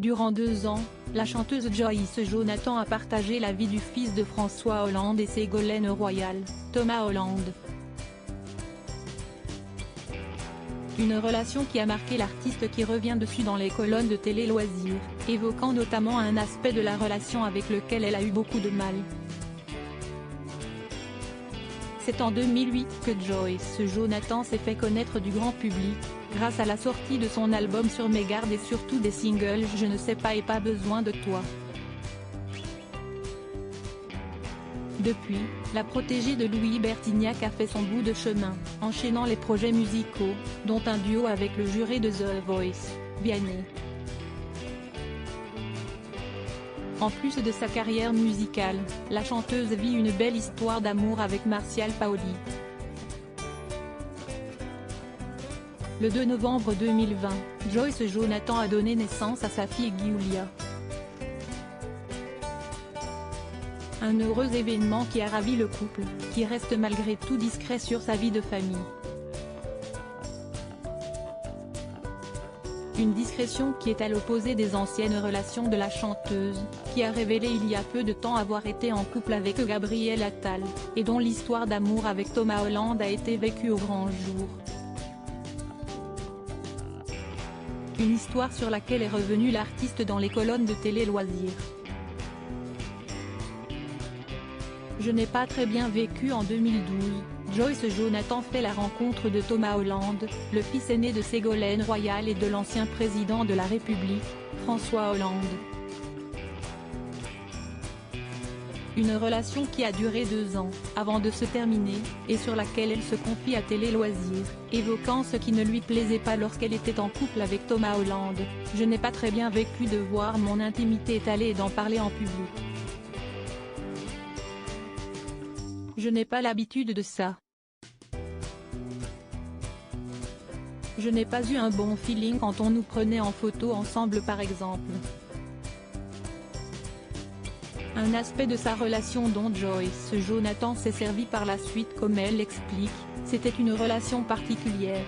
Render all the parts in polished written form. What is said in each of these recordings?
Durant 2 ans, la chanteuse Joyce Jonathan a partagé la vie du fils de François Hollande et Ségolène Royal, Thomas Hollande. Une relation qui a marqué l'artiste qui revient dessus dans les colonnes de Télé Loisirs, évoquant notamment un aspect de la relation avec lequel elle a eu beaucoup de mal. C'est en 2008 que Joyce Jonathan s'est fait connaître du grand public, grâce à la sortie de son album Sur mes gardes et surtout des singles Je ne sais pas et Pas besoin de toi. Depuis, la protégée de Louis Bertignac a fait son bout de chemin, enchaînant les projets musicaux, dont un duo avec le juré de The Voice, Vianney. En plus de sa carrière musicale, la chanteuse vit une belle histoire d'amour avec Martial Paoli. Le 2 novembre 2020, Joyce Jonathan a donné naissance à sa fille Giulia. Un heureux événement qui a ravi le couple, qui reste malgré tout discret sur sa vie de famille. Une discrétion qui est à l'opposé des anciennes relations de la chanteuse, qui a révélé il y a peu de temps avoir été en couple avec Gabriel Attal, et dont l'histoire d'amour avec Thomas Hollande a été vécue au grand jour. Une histoire sur laquelle est revenue l'artiste dans les colonnes de Télé Loisirs. Je n'ai pas très bien vécu en 2012, Joyce Jonathan fait la rencontre de Thomas Hollande, le fils aîné de Ségolène Royal et de l'ancien président de la République, François Hollande. Une relation qui a duré 2 ans, avant de se terminer, et sur laquelle elle se confie à Télé Loisirs, évoquant ce qui ne lui plaisait pas lorsqu'elle était en couple avec Thomas Hollande. Je n'ai pas très bien vécu de voir mon intimité étalée et d'en parler en public. Je n'ai pas l'habitude de ça. Je n'ai pas eu un bon feeling quand on nous prenait en photo ensemble par exemple. Un aspect de sa relation dont Joyce Jonathan s'est servi par la suite comme elle l'explique, c'était une relation particulière.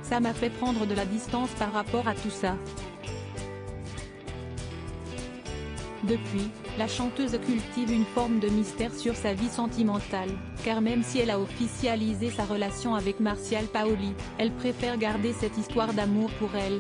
Ça m'a fait prendre de la distance par rapport à tout ça. Depuis, la chanteuse cultive une forme de mystère sur sa vie sentimentale, car même si elle a officialisé sa relation avec Martial Paoli, elle préfère garder cette histoire d'amour pour elle.